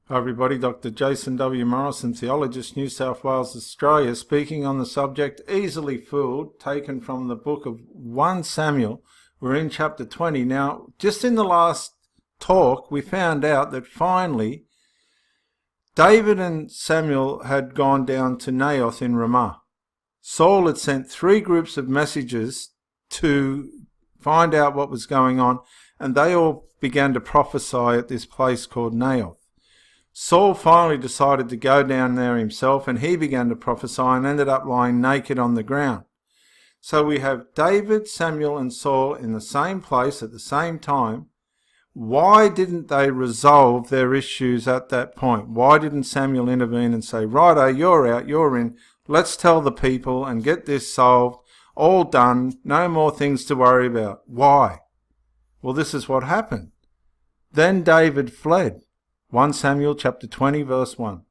Hi everybody, Dr. Jason W. Morrison, theologist, New South Wales, Australia, speaking on the subject Easily Fooled, taken from the book of 1 Samuel. We're in chapter 20. Now, just in the last talk, we found out that finally David and Samuel had gone down to Naioth in Ramah. Saul had sent 3 groups of messengers to find out what was going on, and they all began to prophesy at this place called Naioth. Saul finally decided to go down there himself, and he began to prophesy and ended up lying naked on the ground. So we have David, Samuel and Saul in the same place at the same time. Why didn't they resolve their issues at that point? Why didn't Samuel intervene and say, righto, you're out, you're in, let's tell the people and get this solved, all done, no more things to worry about? Why? Well, this is what happened. Then David fled. 1 Samuel chapter 20 verse 1,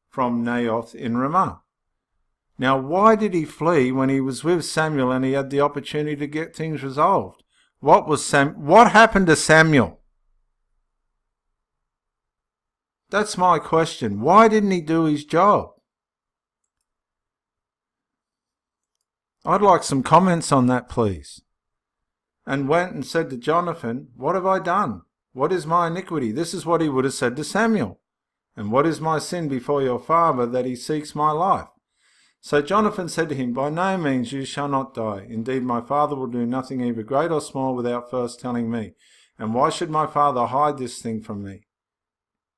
from Naioth in Ramah. Now, why did he flee when he was with Samuel and he had the opportunity to get things resolved? What happened to Samuel? That's my question. Why didn't he do his job? I'd like some comments on that, please. And went and said to Jonathan, what have I done? What is my iniquity? This is what he would have said to Samuel. And what is my sin before your father, that he seeks my life? So Jonathan said to him, by no means you shall not die. Indeed, my father will do nothing either great or small without first telling me. And why should my father hide this thing from me?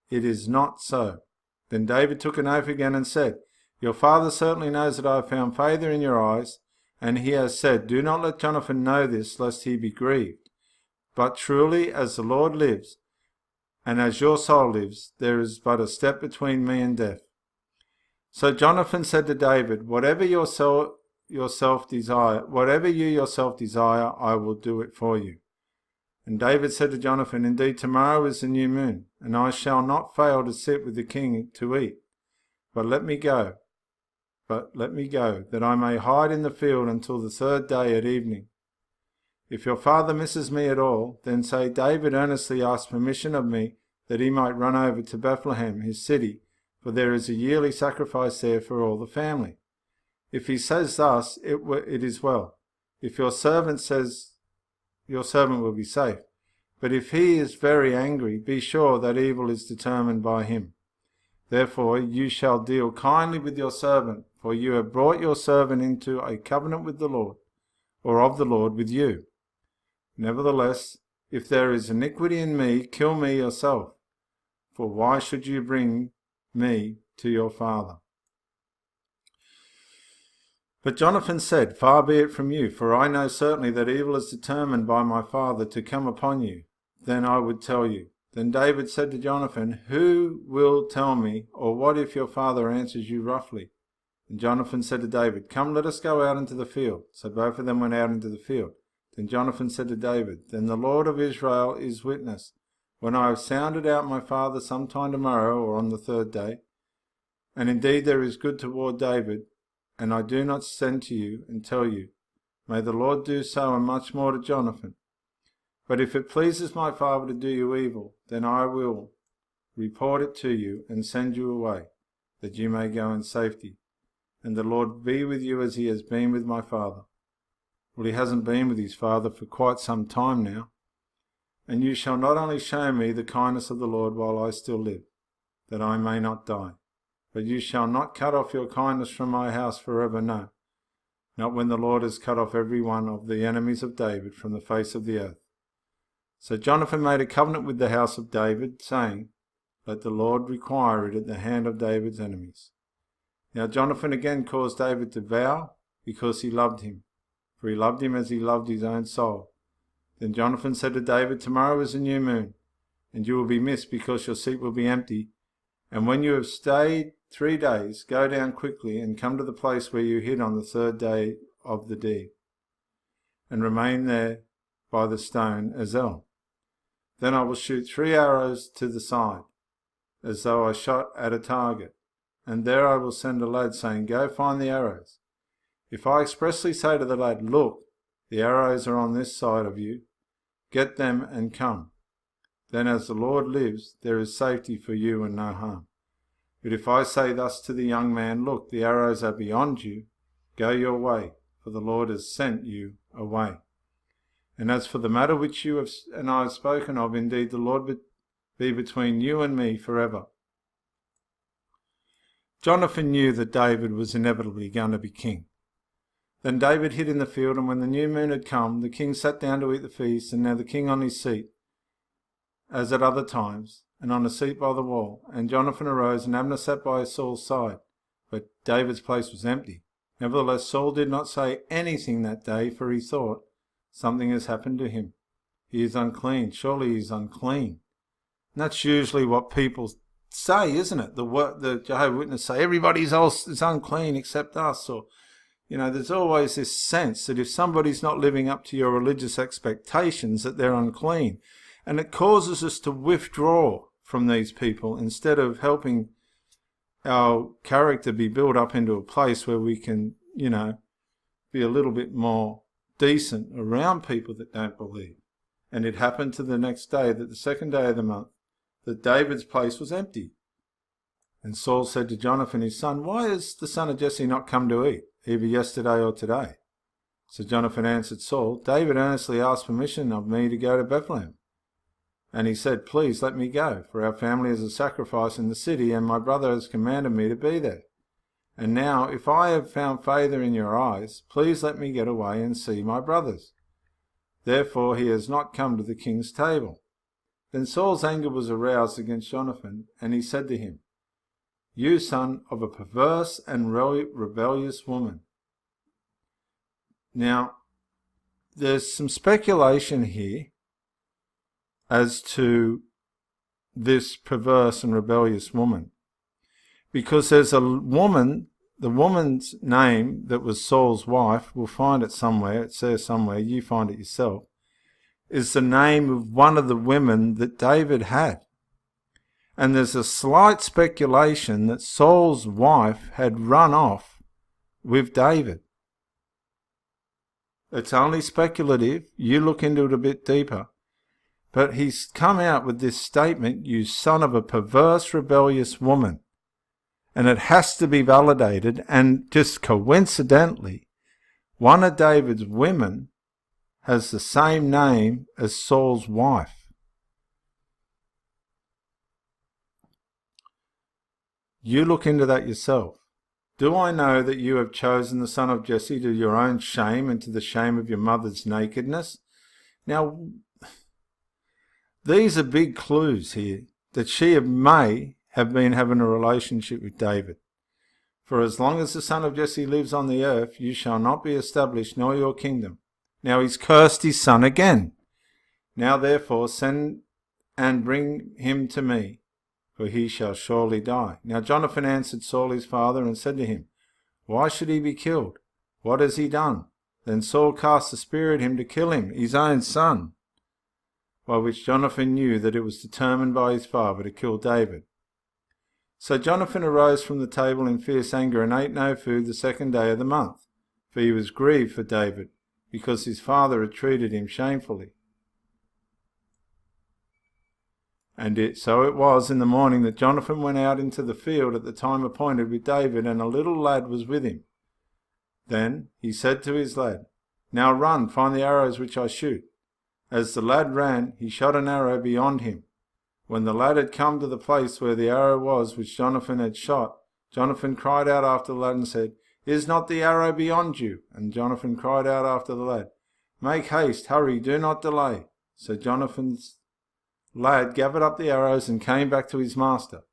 It is not so. Then David took an oath again and said, your father certainly knows that I have found favour in your eyes. And he has said, do not let Jonathan know this, lest he be grieved. But truly, as the Lord lives, and as your soul lives, there is but a step between me and death. So Jonathan said to David, whatever you yourself desire, I will do it for you. And David said to Jonathan, indeed, tomorrow is the new moon, and I shall not fail to sit with the king to eat. But let me go, that I may hide in the field until the 3rd day at evening. If your father misses me at all, then say, David earnestly asked permission of me that he might run over to Bethlehem, his city, for there is a yearly sacrifice there for all the family. If he says thus, it is well. If your servant says, your servant will be safe. But if he is very angry, be sure that evil is determined by him. Therefore you shall deal kindly with your servant, for you have brought your servant into a covenant with the Lord, or of the Lord with you. Nevertheless, if there is iniquity in me, kill me yourself. For why should you bring me to your father? But Jonathan said, far be it from you, for I know certainly that evil is determined by my father to come upon you. Then I would tell you. Then David said to Jonathan, who will tell me, or what if your father answers you roughly? And Jonathan said to David, come, let us go out into the field. So both of them went out into the field. Then Jonathan said to David, then the Lord of Israel is witness, when I have sounded out my father sometime tomorrow or on the 3rd day, and indeed there is good toward David, and I do not send to you and tell you, may the Lord do so and much more to Jonathan. But if it pleases my father to do you evil, then I will report it to you and send you away, that you may go in safety. And the Lord be with you as he has been with my father. Well, he hasn't been with his father for quite some time now. And you shall not only show me the kindness of the Lord while I still live, that I may not die, but you shall not cut off your kindness from my house forever, no, not when the Lord has cut off every one of the enemies of David from the face of the earth. So Jonathan made a covenant with the house of David, saying, let the Lord require it at the hand of David's enemies. Now Jonathan again caused David to vow, because he loved him, for he loved him as he loved his own soul. Then Jonathan said to David, tomorrow is a new moon, and you will be missed because your seat will be empty. And when you have stayed 3 days, go down quickly and come to the place where you hid on the 3rd day of the deed, and remain there by the stone Ezel. Then I will shoot 3 arrows to the side, as though I shot at a target, and there I will send a lad saying, go find the arrows. If I expressly say to the lad, look, the arrows are on this side of you, get them and come. then as the Lord lives, there is safety for you and no harm. But if I say thus to the young man, look, the arrows are beyond you, go your way, for the Lord has sent you away. And as for the matter which you and I have spoken of, indeed the Lord be between you and me forever." Jonathan knew that David was inevitably going to be king. Then David hid in the field, and when the new moon had come, the king sat down to eat the feast, and now the king on his seat, as at other times, and on a seat by the wall. And Jonathan arose, and Abner sat by Saul's side, but David's place was empty. Nevertheless, Saul did not say anything that day, for he thought, something has happened to him. He is unclean. Surely he is unclean. And that's usually what people say, isn't it? The Jehovah's Witnesses say everybody is unclean except us. Or, there's always this sense that if somebody's not living up to your religious expectations, that they're unclean. And it causes us to withdraw from these people instead of helping our character be built up into a place where we can, be a little bit more decent around people that don't believe. And it happened to the next day, that the second day of the month, that David's place was empty. And Saul said to Jonathan his son, "Why has the son of Jesse not come to eat, either yesterday or today?" So Jonathan answered Saul, "David earnestly asked permission of me to go to Bethlehem. And he said, 'Please let me go, for our family has a sacrifice in the city, and my brother has commanded me to be there. And now, if I have found favour in your eyes, please let me get away and see my brothers.' Therefore he has not come to the king's table." Then Saul's anger was aroused against Jonathan, and he said to him, "You son of a perverse and rebellious woman." Now, there's some speculation here as to this perverse and rebellious woman, because there's a woman, the woman's name that was Saul's wife, we'll find it somewhere, it's there somewhere, you find it yourself, is the name of one of the women that David had. And there's a slight speculation that Saul's wife had run off with David. It's only speculative, you look into it a bit deeper. But he's come out with this statement, "You son of a perverse, rebellious woman." And it has to be validated, and just coincidentally, one of David's women has the same name as Saul's wife. You look into that yourself. Do I know that you have chosen the son of Jesse to your own shame and to the shame of your mother's nakedness? Now, these are big clues here, that she may have been having a relationship with David. "For as long as the son of Jesse lives on the earth, you shall not be established, nor your kingdom." Now he's cursed his son again. "Now therefore send and bring him to me, for he shall surely die." Now Jonathan answered Saul his father and said to him, "Why should he be killed? What has he done?" Then Saul cast a spear at him to kill him, his own son, by which Jonathan knew that it was determined by his father to kill David. So Jonathan arose from the table in fierce anger and ate no food the second day of the month, for he was grieved for David, because his father had treated him shamefully. And so it was in the morning that Jonathan went out into the field at the time appointed with David, and a little lad was with him. Then he said to his lad, "Now run, find the arrows which I shoot." As the lad ran, he shot an arrow beyond him. When the lad had come to the place where the arrow was which Jonathan had shot, Jonathan cried out after the lad and said, "Is not the arrow beyond you?" And Jonathan cried out after the lad, "Make haste, hurry, do not delay." So Jonathan's lad gathered up the arrows and came back to his master.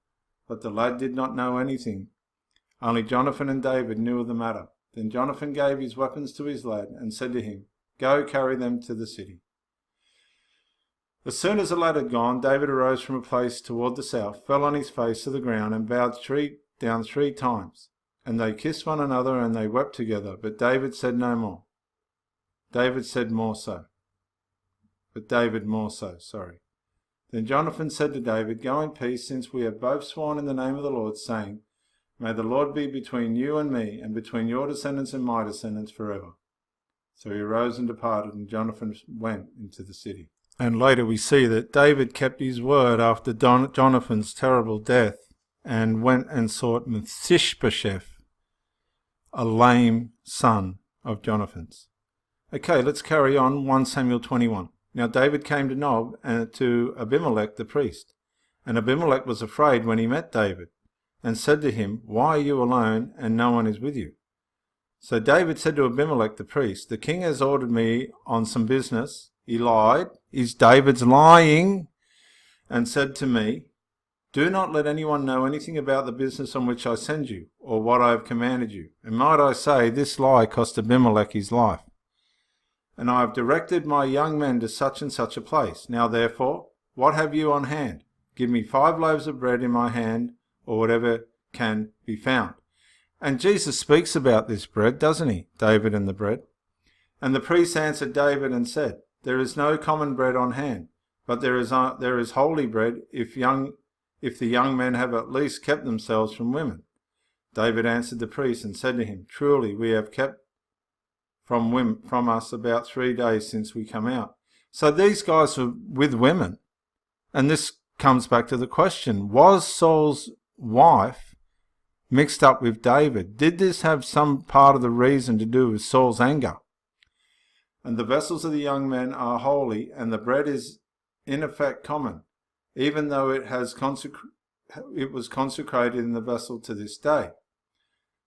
But the lad did not know anything. Only Jonathan and David knew of the matter. Then Jonathan gave his weapons to his lad and said to him, "Go carry them to the city." As soon as the lad had gone, David arose from a place toward the south, fell on his face to the ground, and bowed down 3 times. And they kissed one another, and they wept together. But David said no more. David said more so. But David more so, sorry. Then Jonathan said to David, "Go in peace, since we have both sworn in the name of the Lord, saying, 'May the Lord be between you and me, and between your descendants and my descendants forever.'" So he arose and departed, and Jonathan went into the city. And later we see that David kept his word after Jonathan's terrible death and went and sought Mephibosheth, a lame son of Jonathan's. Okay, let's carry on. 1 Samuel 21. Now David came to Nob and to Abimelech the priest. And Abimelech was afraid when he met David, and said to him, Why are you alone, and no one is with you? So David said to Abimelech the priest, The king has ordered me on some business. He lied. David's lying, and said to me, Do not let anyone know anything about the business on which I send you, or what I have commanded you. And might I say, this lie cost Abimelech his life. And I have directed my young men to such and such a place. Now therefore, what have you on hand? Give me 5 loaves of bread in my hand, or whatever can be found. And Jesus speaks about this bread, doesn't he? David and the bread. And the priest answered David and said, There is no common bread on hand, but there is holy bread if the young men have at least kept themselves from women. David answered the priest and said to him, Truly we have kept from us about 3 days since we come out. So these guys were with women. And this comes back to the question, was Saul's wife mixed up with David? Did this have some part of the reason to do with Saul's anger? And the vessels of the young men are holy, and the bread is in effect common, even though it was consecrated in the vessel to this day.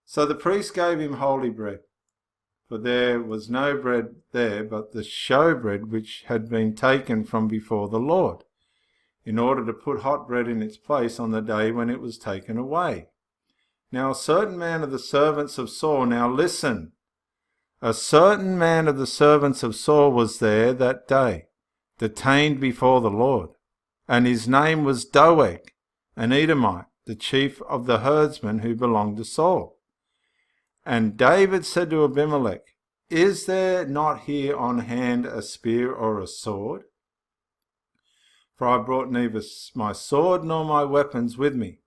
So the priest gave him holy bread, for there was no bread there but the showbread which had been taken from before the Lord, in order to put hot bread in its place on the day when it was taken away. Now a certain man of the servants of Saul, now listen, a certain man of the servants of Saul was there that day, detained before the Lord, and his name was Doeg, an Edomite, the chief of the herdsmen who belonged to Saul. And David said to Abimelech, Is there not here on hand a spear or a sword? For I brought neither my sword nor my weapons with me,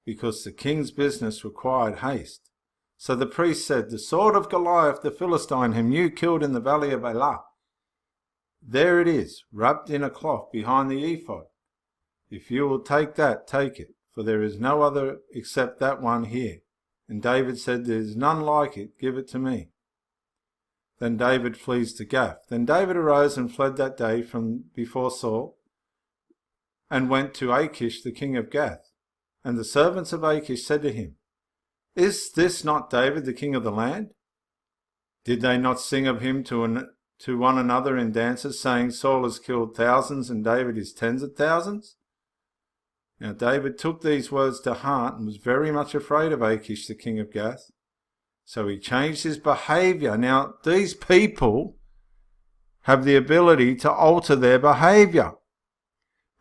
because the king's business required haste. So the priest said, The sword of Goliath the Philistine, whom you killed in the valley of Elah. There it is, wrapped in a cloth behind the ephod. If you will take that, take it, for there is no other except that one here. And David said, There is none like it, give it to me. Then David flees to Gath. Then David arose and fled that day from before Saul, and went to Achish the king of Gath. And the servants of Achish said to him, Is this not David the king of the land? Did they not sing of him to one another in dances, saying, Saul has killed thousands and David his tens of thousands? Now David took these words to heart and was very much afraid of Achish the king of Gath. So he changed his behaviour. Now these people have the ability to alter their behaviour.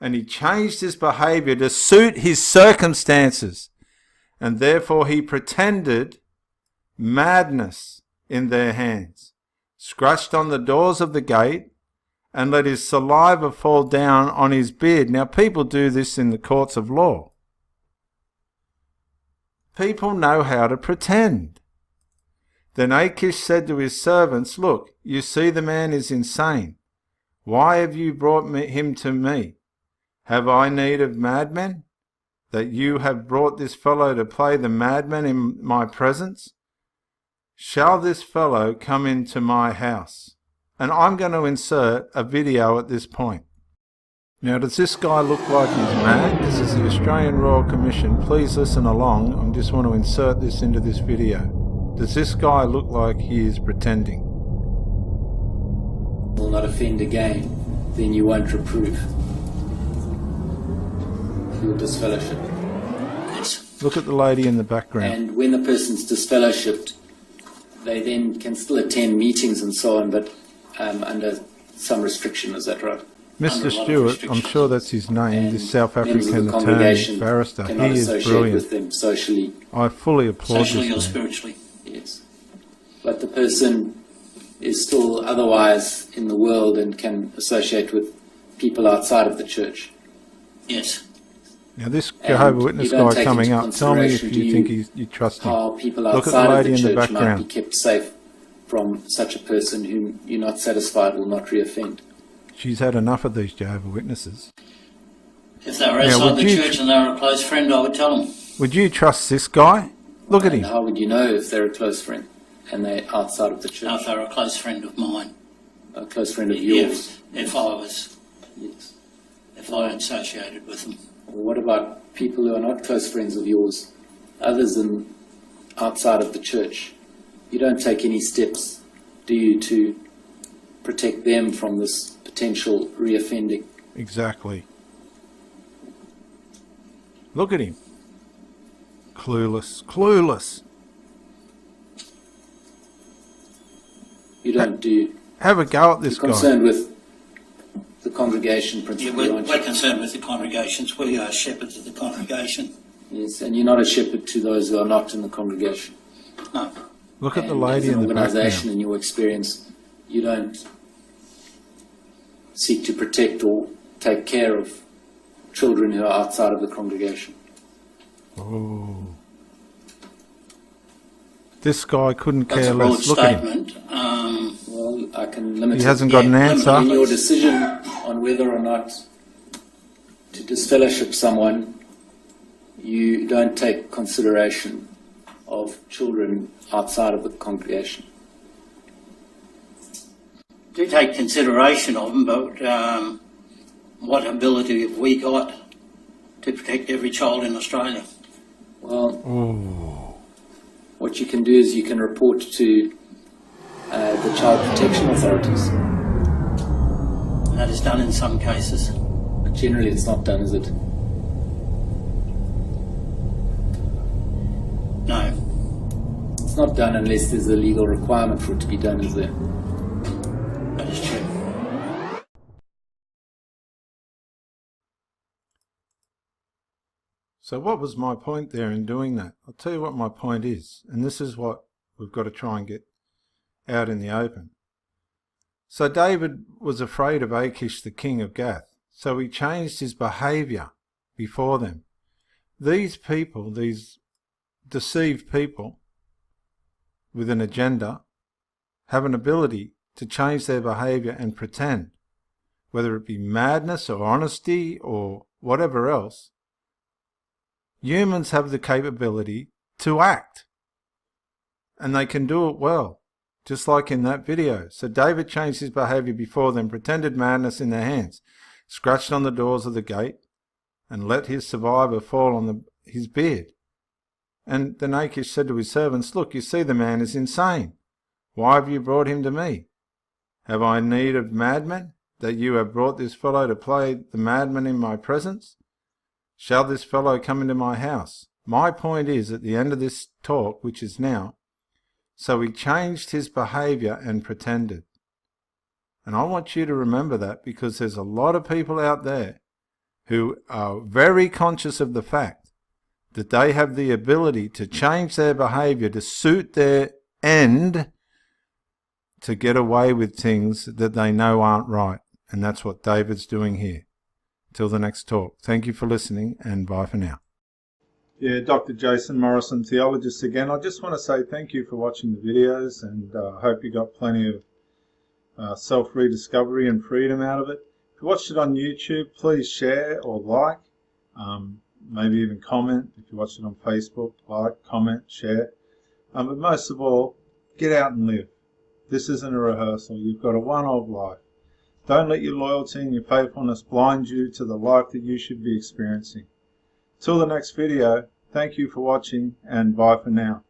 And he changed his behaviour to suit his circumstances. And therefore he pretended madness in their hands, scratched on the doors of the gate, and let his saliva fall down on his beard. Now people do this in the courts of law. People know how to pretend. Then Achish said to his servants, Look, you see the man is insane. Why have you brought him to me? Have I need of madmen, that you have brought this fellow to play the madman in my presence? Shall this fellow come into my house? And I'm going to insert a video at this point. Now, does this guy look like he's mad? This is the Australian Royal Commission. Please listen along. I just want to insert this into this video. Does this guy look like he is pretending? Will not offend again, then you won't reprove. You will disfellowship. Look at the lady in the background. And when the person's disfellowshipped, they then can still attend meetings and so on, but under some restriction, is that right? Mr. Stewart, I'm sure that's his name, this South African attorney, barrister. He is brilliant. With them socially. I fully applaud Socially or this man. spiritually, yes. But the person is still otherwise in the world and can associate with people outside of the church. Yes. Now this Jehovah's Witness guy coming up, tell me if you think you trust him. How people Look at the outside of lady the in the church might be background. kept safe from such a person whom you're not satisfied will not reoffend. She's had enough of these Jehovah's Witnesses. If they were outside the church and they were a close friend, I would tell them. Would you trust this guy? Look at him. How would you know if they're a close friend and they're outside of the church? No, if they were a close friend of mine. A close friend of yours? If I was. Yes. If I associated with them. Well, what about people who are not close friends of yours, others than outside of the church? You don't take any steps, do you, to protect them from this potential reoffending? Exactly. Look at him. Clueless. Clueless. You don't do... Have a go at this guy. You're concerned with the congregation principally, Yeah, aren't you? we're concerned with the congregations. We are shepherds of the congregation. Yes, and you're not a shepherd to those who are not in the congregation. No. Look at the lady in the background. As an organisation, in your experience, you don't seek to protect or take care of children who are outside of the congregation. Oh. This guy couldn't That's care a broad less. Look at him. statement. Well, I can limit He it. hasn't got an answer. In your decision on whether or not to disfellowship someone, you don't take consideration of children outside of the congregation. Do take consideration of them, but what ability have we got to protect every child in Australia? Well, what you can do is you can report to the child protection authorities. That is done in some cases. But generally it's not done, is it? No, It's not done unless there's a legal requirement for it to be done, is there? that is true. So what was my point there in doing that? I'll tell you what my point is, and this is what we've got to try and get out in the open. So David was afraid of Achish, the king of Gath, so he changed his behaviour before them. These people, these deceived people with an agenda, have an ability to change their behaviour and pretend, whether it be madness or honesty or whatever else. Humans have the capability to act, and they can do it well, just like in that video. So David changed his behaviour before them, pretended madness in their hands, scratched on the doors of the gate, and let his survivor fall on his beard. And then Achish said to his servants, "Look, you see the man is insane. Why have you brought him to me? Have I need of madmen, that you have brought this fellow to play the madman in my presence? Shall this fellow come into my house?" My point is, at the end of this talk, which is now, so he changed his behaviour and pretended. And I want you to remember that, because there's a lot of people out there who are very conscious of the fact that they have the ability to change their behaviour to suit their end, to get away with things that they know aren't right. And that's what David's doing here. Till the next talk. Thank you for listening, and bye for now. Yeah, Dr. Jason Morrison, theologist again. I just want to say thank you for watching the videos, and I hope you got plenty of self-rediscovery and freedom out of it. If you watched it on YouTube, please share or like, maybe even comment. If you watched it on Facebook, like, comment, share. But most of all, get out and live. This isn't a rehearsal. You've got a one-off life. Don't let your loyalty and your faithfulness blind you to the life that you should be experiencing. Till the next video, thank you for watching, and bye for now.